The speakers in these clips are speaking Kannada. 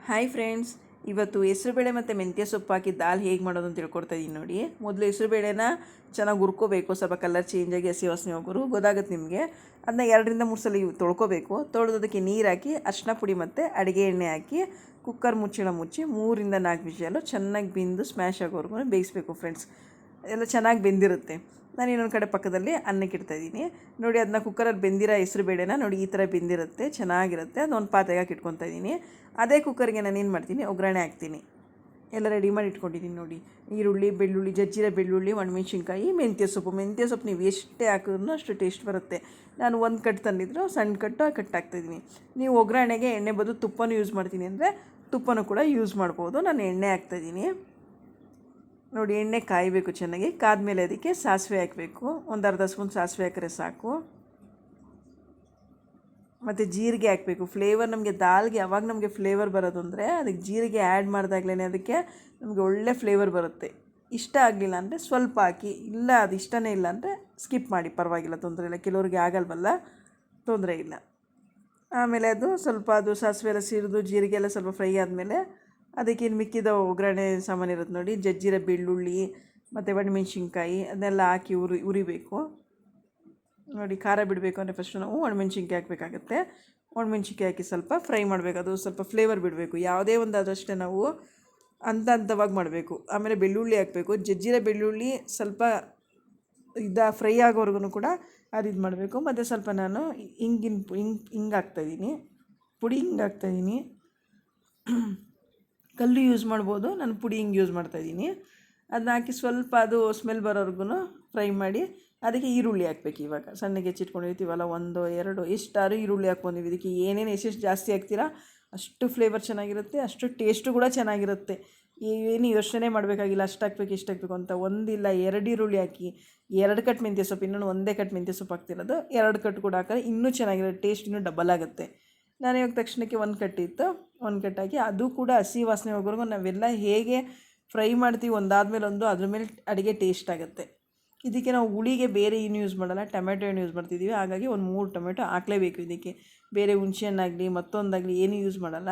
ಹಾಯ್ ಫ್ರೆಂಡ್ಸ್, ಇವತ್ತು ಹೆಸರುಬೇಳೆ ಮತ್ತು ಮೆಂತ್ಯ ಸೊಪ್ಪು ಹಾಕಿ ದಾಲ್ ಹೇಗೆ ಮಾಡೋದು ಅಂತ ತಿಳ್ಕೊಡ್ತಾ ಇದ್ದೀನಿ ನೋಡಿ. ಮೊದಲು ಹೆಸರುಬೇಳೆನ ಚೆನ್ನಾಗಿ ಹುರ್ಕೋಬೇಕು, ಸ್ವಲ್ಪ ಕಲರ್ ಚೇಂಜಾಗಿ ಹಸಿ ವಾಸನೆ ಹೋಗೋರು ಗೊತ್ತಾಗುತ್ತೆ ನಿಮಗೆ. ಅದನ್ನ 2-3 ಸಲ ತೊಳ್ಕೊಬೇಕು. ತೊಳೆದೋದಕ್ಕೆ ನೀರು ಹಾಕಿ ಅರಿಶಿನ ಪುಡಿ ಮತ್ತು ಅಡುಗೆ ಎಣ್ಣೆ ಹಾಕಿ ಕುಕ್ಕರ್ ಮುಚ್ಚಳ ಮುಚ್ಚಿ 3-4 ವಿಷಲು ಚೆನ್ನಾಗಿ ಬೆಂದು ಸ್ಮ್ಯಾಶ್ ಆಗೋವರೆಗೂ ಬೇಯಿಸಬೇಕು ಫ್ರೆಂಡ್ಸ್. ಎಲ್ಲ ಚೆನ್ನಾಗಿ ಬೆಂದಿರುತ್ತೆ. ನಾನು ಇನ್ನೊಂದು ಕಡೆ ಪಕ್ಕದಲ್ಲಿ ಅನ್ನಕ್ಕೆ ಇಡ್ತಾಯಿದ್ದೀನಿ ನೋಡಿ. ಅದನ್ನ ಕುಕ್ಕರಲ್ಲಿ ಬೆಂದಿರೋ ಹೆಸರುಬೇಳೆನ ನೋಡಿ ಈ ಥರ ಬೆಂದಿರುತ್ತೆ, ಚೆನ್ನಾಗಿರುತ್ತೆ. ಅದೊಂದು ಪಾತ್ರೆಗೆ ಹಾಕಿ ಇಟ್ಕೊತಾ ಇದ್ದೀನಿ. ಅದೇ ಕುಕ್ಕರ್ಗೆ ನಾನು ಏನು ಮಾಡ್ತೀನಿ, ಒಗ್ಗರಣೆ ಹಾಕ್ತೀನಿ. ಎಲ್ಲ ರೆಡಿ ಮಾಡಿ ಇಟ್ಕೊಂಡಿದ್ದೀನಿ ನೋಡಿ. ಈರುಳ್ಳಿ, ಬೆಳ್ಳುಳ್ಳಿ, ಜಜ್ಜಿರೋ ಬೆಳ್ಳುಳ್ಳಿ, ಒಣಮೆಣ್ಸಿನ್ಕಾಯಿ, ಮೆಂತ್ಯ ಸೊಪ್ಪು ನೀವು ಎಷ್ಟೇ ಹಾಕಿದ್ರೂ ಅಷ್ಟು ಟೇಸ್ಟ್ ಬರುತ್ತೆ. ನಾನು ಒಂದು ಕಟ್ ತಂದಿದ್ರು, ಸಣ್ಣ ಕಟ್ ಹಾಕ್ತಾಯಿದ್ದೀನಿ. ನೀವು ಒಗ್ಗರಣೆಗೆ ಎಣ್ಣೆ ಬದಲು ತುಪ್ಪನೂ ಯೂಸ್ ಮಾಡ್ತೀನಿ ಅಂದರೆ ತುಪ್ಪನೂ ಕೂಡ ಯೂಸ್ ಮಾಡ್ಬೋದು. ನಾನು ಎಣ್ಣೆ ಹಾಕ್ತಾಯಿದ್ದೀನಿ ನೋಡಿ. ಎಣ್ಣೆ ಕಾಯಬೇಕು ಚೆನ್ನಾಗಿ. ಕಾದ್ಮೇಲೆ ಅದಕ್ಕೆ ಸಾಸಿವೆ ಹಾಕಬೇಕು. ಒಂದು ಅರ್ಧ ಸ್ಪೂನ್ ಸಾಸಿವೆ ಹಾಕಿದ್ರೆ ಸಾಕು. ಮತ್ತು ಜೀರಿಗೆ ಹಾಕಬೇಕು. ಫ್ಲೇವರ್ ನಮಗೆ ದಾಲ್ಗೆ ಯಾವಾಗ ನಮಗೆ ಫ್ಲೇವರ್ ಬರೋದು ಅಂದರೆ ಅದಕ್ಕೆ ಜೀರಿಗೆ ಆ್ಯಡ್ ಮಾಡಿದಾಗಲೇ ಅದಕ್ಕೆ ನಮಗೆ ಒಳ್ಳೆ ಫ್ಲೇವರ್ ಬರುತ್ತೆ. ಇಷ್ಟ ಆಗಲಿಲ್ಲ ಅಂದರೆ ಸ್ವಲ್ಪ ಹಾಕಿ, ಇಲ್ಲ ಅದು ಇಷ್ಟನೇ ಇಲ್ಲ ಅಂದರೆ ಸ್ಕಿಪ್ ಮಾಡಿ, ಪರವಾಗಿಲ್ಲ, ತೊಂದರೆ ಇಲ್ಲ. ಕೆಲವ್ರಿಗೆ ಆಗಲ್ವಲ್ಲ, ತೊಂದರೆ ಇಲ್ಲ. ಆಮೇಲೆ ಅದು ಸ್ವಲ್ಪ ಸಾಸಿವೆ ಎಲ್ಲ ಸಿರಿದು ಜೀರಿಗೆ ಎಲ್ಲ ಸ್ವಲ್ಪ ಫ್ರೈ ಆದಮೇಲೆ ಅದಕ್ಕೆ ಮಿಕ್ಕಿದ ಒಗ್ಗರಣೆ ಸಾಮಾನು ಇರುತ್ತೆ ನೋಡಿ. ಜಜ್ಜಿರೋ ಬೆಳ್ಳುಳ್ಳಿ ಮತ್ತು ಒಣಮೆಣ್ಸಿನ್ಕಾಯಿ ಅದನ್ನೆಲ್ಲ ಹಾಕಿ ಉರಿಬೇಕು ನೋಡಿ. ಖಾರ ಬಿಡಬೇಕು ಅಂದರೆ ಫಸ್ಟು ನಾವು ಒಣಮೆಣ್ಸಿನ್ಕಾಯಿ ಹಾಕಬೇಕಾಗತ್ತೆ. ಒಣಮೆಣ್ಸಿನ್ಕಾಯಿ ಹಾಕಿ ಸ್ವಲ್ಪ ಫ್ರೈ ಮಾಡಬೇಕು. ಅದು ಸ್ವಲ್ಪ ಫ್ಲೇವರ್ ಬಿಡಬೇಕು. ಯಾವುದೇ ಒಂದು ಆದಷ್ಟೇ ನಾವು ಹಂತವಾಗಿ ಮಾಡಬೇಕು. ಆಮೇಲೆ ಬೆಳ್ಳುಳ್ಳಿ ಹಾಕಬೇಕು. ಜಜ್ಜಿರೋ ಬೆಳ್ಳುಳ್ಳಿ ಸ್ವಲ್ಪ ಫ್ರೈ ಆಗೋವರೆಗೂ ಕೂಡ ಅದು ಮಾಡಬೇಕು. ಮತ್ತು ಸ್ವಲ್ಪ ನಾನು ಹಿಂಗೆ ಹಾಕ್ತಾಯಿದ್ದೀನಿ, ಪುಡಿ ಹಿಂಗೆ ಹಾಕ್ತಾಯಿದ್ದೀನಿ. ಕಲ್ಲು ಯೂಸ್ ಮಾಡ್ಬೋದು, ನಾನು ಪುಡಿ ಹಿಂಗೆ ಯೂಸ್ ಮಾಡ್ತಾಯಿದ್ದೀನಿ. ಅದನ್ನ ಹಾಕಿ ಸ್ವಲ್ಪ ಅದು ಸ್ಮೆಲ್ ಬರೋವರೆಗೂ ಫ್ರೈ ಮಾಡಿ ಅದಕ್ಕೆ ಈರುಳ್ಳಿ ಹಾಕ್ಬೇಕು. ಇವಾಗ ಸಣ್ಣಗೆ ಹೆಚ್ಚಿಟ್ಕೊಂಡಿರ್ತೀವಲ್ಲ, 1-2 ಎಷ್ಟಾರು ಈರುಳ್ಳಿ ಹಾಕ್ಕೊಂಡಿದ್ದೀವಿ. ಇದಕ್ಕೆ ಏನೇನು ಎಷ್ಟೆಷ್ಟು ಜಾಸ್ತಿ ಹಾಕ್ತೀರಾ ಅಷ್ಟು ಫ್ಲೇವರ್ ಚೆನ್ನಾಗಿರುತ್ತೆ, ಅಷ್ಟು ಟೇಸ್ಟು ಕೂಡ ಚೆನ್ನಾಗಿರುತ್ತೆ. ಏನು ಯೋಚನೆ ಮಾಡಬೇಕಾಗಿಲ್ಲ ಅಷ್ಟು ಹಾಕ್ಬೇಕು ಇಷ್ಟು ಹಾಕಬೇಕು ಅಂತ. 1-2 ಈರುಳ್ಳಿ ಹಾಕಿ, 2 ಕಟ್ ಮೆಂತ್ಯ ಸೊಪ್ಪು, ಇನ್ನೊಂದು 1 ಕಟ್ ಮೆಂತ್ಯ ಸೊಪ್ಪು ಹಾಕ್ತಿರೋದು, 2 ಕಟ್ ಕೂಡ ಹಾಕಿದ್ರೆ ಇನ್ನೂ ಚೆನ್ನಾಗಿರುತ್ತೆ, ಟೇಸ್ಟ್ ಇನ್ನೂ ಡಬಲ್ ಆಗುತ್ತೆ. ನಾನು ಇವಾಗ ತಕ್ಷಣಕ್ಕೆ 1 ಕಟ್ ಇತ್ತು, 1 ಕಟ್ ಹಾಕಿ ಅದು ಕೂಡ ಹಸಿ ವಾಸನೆ ಹೋಗೋವರೆಗೂ ನಾವೆಲ್ಲ ಹೇಗೆ ಫ್ರೈ ಮಾಡ್ತೀವಿ ಒಂದಾದ್ಮೇಲೆ ಒಂದು, ಅದ್ರ ಮೇಲೆ ಅಡುಗೆ ಟೇಸ್ಟ್ ಆಗುತ್ತೆ. ಇದಕ್ಕೆ ನಾವು ಹುಳಿಗೆ ಬೇರೆ ಏನು ಯೂಸ್ ಮಾಡಲ್ಲ, ಟೊಮೆಟೊ ಹಣ್ಣು ಯೂಸ್ ಮಾಡ್ತಿದ್ದೀವಿ. ಹಾಗಾಗಿ ಒಂದು 3 ಟೊಮೆಟೊ ಹಾಕಲೇಬೇಕು ಇದಕ್ಕೆ. ಬೇರೆ ಹುಣಸೆಹಣ್ಣಾಗಲಿ ಮತ್ತೊಂದಾಗಲಿ ಏನು ಯೂಸ್ ಮಾಡಲ್ಲ.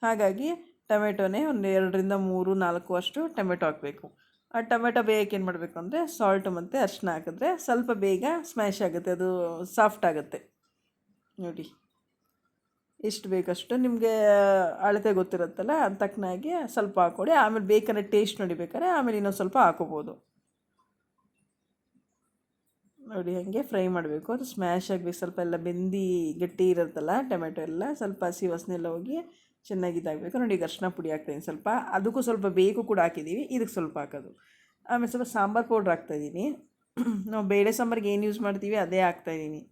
ಹಾಗಾಗಿ ಟೊಮೆಟೊನೇ ಒಂದು 2-3-4 ಅಷ್ಟು ಟೊಮೆಟೊ ಹಾಕಬೇಕು. ಆ ಟೊಮೆಟೊ ಬೇಯಕ್ಕೆ ಏನು ಮಾಡಬೇಕು ಅಂದರೆ ಸಾಲ್ಟು ಮತ್ತು ಅರಿಶಿನ ಹಾಕಿದ್ರೆ ಸ್ವಲ್ಪ ಬೇಗ ಸ್ಮ್ಯಾಶ್ ಆಗುತ್ತೆ, ಅದು ಸಾಫ್ಟ್ ಆಗುತ್ತೆ ನೋಡಿ. ಎಷ್ಟು ಬೇಕಷ್ಟು ನಿಮಗೆ ಅಳತೆ ಗೊತ್ತಿರುತ್ತಲ್ಲ, ಅದು ತಕ್ಕನಾಗಿ ಸ್ವಲ್ಪ ಹಾಕ್ಕೊಡಿ. ಆಮೇಲೆ ಬೇಕಾದ್ರೆ ಟೇಸ್ಟ್ ನೋಡಿಬೇಕಾದ್ರೆ ಆಮೇಲೆ ಇನ್ನೊಂದು ಸ್ವಲ್ಪ ಹಾಕೋಬೋದು ನೋಡಿ. ಹಾಗೆ ಫ್ರೈ ಮಾಡಬೇಕು, ಅದು ಸ್ಮ್ಯಾಶ್ ಆಗಬೇಕು. ಸ್ವಲ್ಪ ಎಲ್ಲ ಬೆಂದು ಗಟ್ಟಿ ಇರುತ್ತಲ್ಲ ಟೊಮೆಟೊ ಎಲ್ಲ, ಸ್ವಲ್ಪ ಹಸಿ ವಾಸನೆ ಎಲ್ಲ ಹೋಗಿ ಚೆನ್ನಾಗಿ ಇದಾಗಬೇಕು ನೋಡಿ. ಈಗ ಅರಿಶಿನ ಪುಡಿ ಹಾಕ್ತಾಯಿದ್ದೀನಿ ಸ್ವಲ್ಪ, ಅದಕ್ಕೂ ಸ್ವಲ್ಪ ಬೇಕು ಕೂಡ ಹಾಕಿದ್ದೀವಿ, ಇದಕ್ಕೆ ಸ್ವಲ್ಪ ಹಾಕೋದು. ಆಮೇಲೆ ಸ್ವಲ್ಪ ಸಾಂಬಾರು ಪೌಡ್ರ್ ಹಾಕ್ತಾಯಿದ್ದೀನಿ. ನಾವು ಬೇಳೆ ಸಾಂಬಾರಿಗೆ ಏನು ಯೂಸ್ ಮಾಡ್ತೀವಿ ಅದೇ ಹಾಕ್ತಾಯಿದ್ದೀನಿ.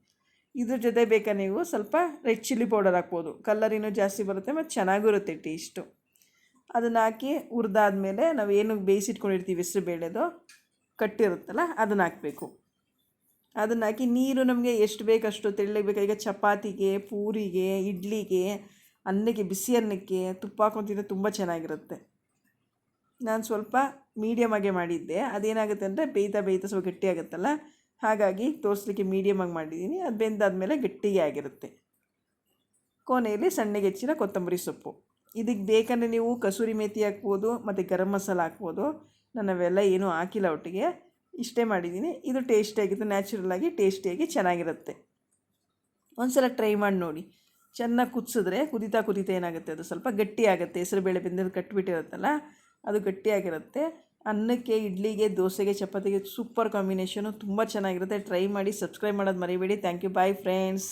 ಇದ್ರ ಜೊತೆ ಬೇಕಾ ನೀವು ಸ್ವಲ್ಪ ರೆಡ್ ಚಿಲ್ಲಿ ಪೌಡರ್ ಹಾಕ್ಬೋದು, ಕಲರ್ ಇನ್ನೂ ಜಾಸ್ತಿ ಬರುತ್ತೆ ಮತ್ತು ಚೆನ್ನಾಗೂ ಇರುತ್ತೆ ಟೇಸ್ಟು. ಅದನ್ನು ಹಾಕಿ ಹುರಿದಾದ್ಮೇಲೆ ನಾವು ಏನು ಬೇಯಿಸಿಟ್ಕೊಂಡಿರ್ತೀವಿ ಹೆಸರು ಬೇಳೆದು ಕಟ್ಟಿರುತ್ತಲ್ಲ ಅದನ್ನು ಹಾಕಬೇಕು. ಅದನ್ನು ಹಾಕಿ ನೀರು ನಮಗೆ ಎಷ್ಟು ಬೇಕಷ್ಟು ತೆಳ್ಳಗೆ ಬೇಕು. ಈಗ ಚಪಾತಿಗೆ, ಪೂರಿಗೆ, ಇಡ್ಲಿಗೆ, ಅನ್ನಕ್ಕೆ, ಬಿಸಿ ಅನ್ನಕ್ಕೆ ತುಪ್ಪ ಹಾಕ್ಕೊಂಡು ತಿಂದರೆ ತುಂಬ ಚೆನ್ನಾಗಿರುತ್ತೆ. ನಾನು ಸ್ವಲ್ಪ ಮೀಡಿಯಮಾಗೆ ಮಾಡಿದ್ದೆ. ಅದೇನಾಗುತ್ತೆ ಅಂದರೆ ಬೇಯ್ತಾ ಸ್ವಲ್ಪ ಗಟ್ಟಿಯಾಗುತ್ತಲ್ಲ, ಹಾಗಾಗಿ ತೋರಿಸ್ಲಿಕ್ಕೆ ಮೀಡಿಯಮಾಗಿ ಮಾಡಿದ್ದೀನಿ. ಅದು ಬೆಂದಾದಮೇಲೆ ಗಟ್ಟಿಗೆ ಆಗಿರುತ್ತೆ. ಕೊನೆಯಲ್ಲಿ ಸಣ್ಣಗೆ ಹೆಚ್ಚಿನ ಕೊತ್ತಂಬರಿ ಸೊಪ್ಪು. ಇದಕ್ಕೆ ಬೇಕಂದರೆ ನೀವು ಕಸೂರಿ ಮೇಥಿ ಹಾಕ್ಬೋದು ಮತ್ತು ಗರಂ ಮಸಾಲ ಹಾಕ್ಬೋದು. ನಾನು ಅವೆಲ್ಲ ಏನೂ ಹಾಕಿಲ್ಲ ಒಟ್ಟಿಗೆ, ಇಷ್ಟೇ ಮಾಡಿದ್ದೀನಿ. ಇದು ಟೇಸ್ಟಿಯಾಗಿತ್ತು, ನ್ಯಾಚುರಲಾಗಿ ಟೇಸ್ಟಿಯಾಗಿ ಚೆನ್ನಾಗಿರುತ್ತೆ. ಒಂದು ಸಲ ಟ್ರೈ ಮಾಡಿ ನೋಡಿ. ಚೆನ್ನಾಗಿ ಕುದಿಸಿದ್ರೆ ಕುದೀತಾ ಏನಾಗುತ್ತೆ, ಅದು ಸ್ವಲ್ಪ ಗಟ್ಟಿ ಆಗುತ್ತೆ. ಹೆಸರುಬೇಳೆ ಬೆಂದಿದ್ದು ಕಟ್ಟಿಬಿಟ್ಟಿರುತ್ತಲ್ಲ ಅದು ಗಟ್ಟಿಯಾಗಿರುತ್ತೆ. ಅನ್ನಕ್ಕೆ, ಇಡ್ಲಿಗೆ, ದೋಸೆಗೆ, ಚಪಾತಿಗೆ ಸೂಪರ್ ಕಾಂಬಿನೇಷನು, ತುಂಬ ಚೆನ್ನಾಗಿರುತ್ತೆ. ಟ್ರೈ ಮಾಡಿ. ಸಬ್ಸ್ಕ್ರೈಬ್ ಮಾಡೋದು ಮರಿಬೇಡಿ. Thank you. Bye friends.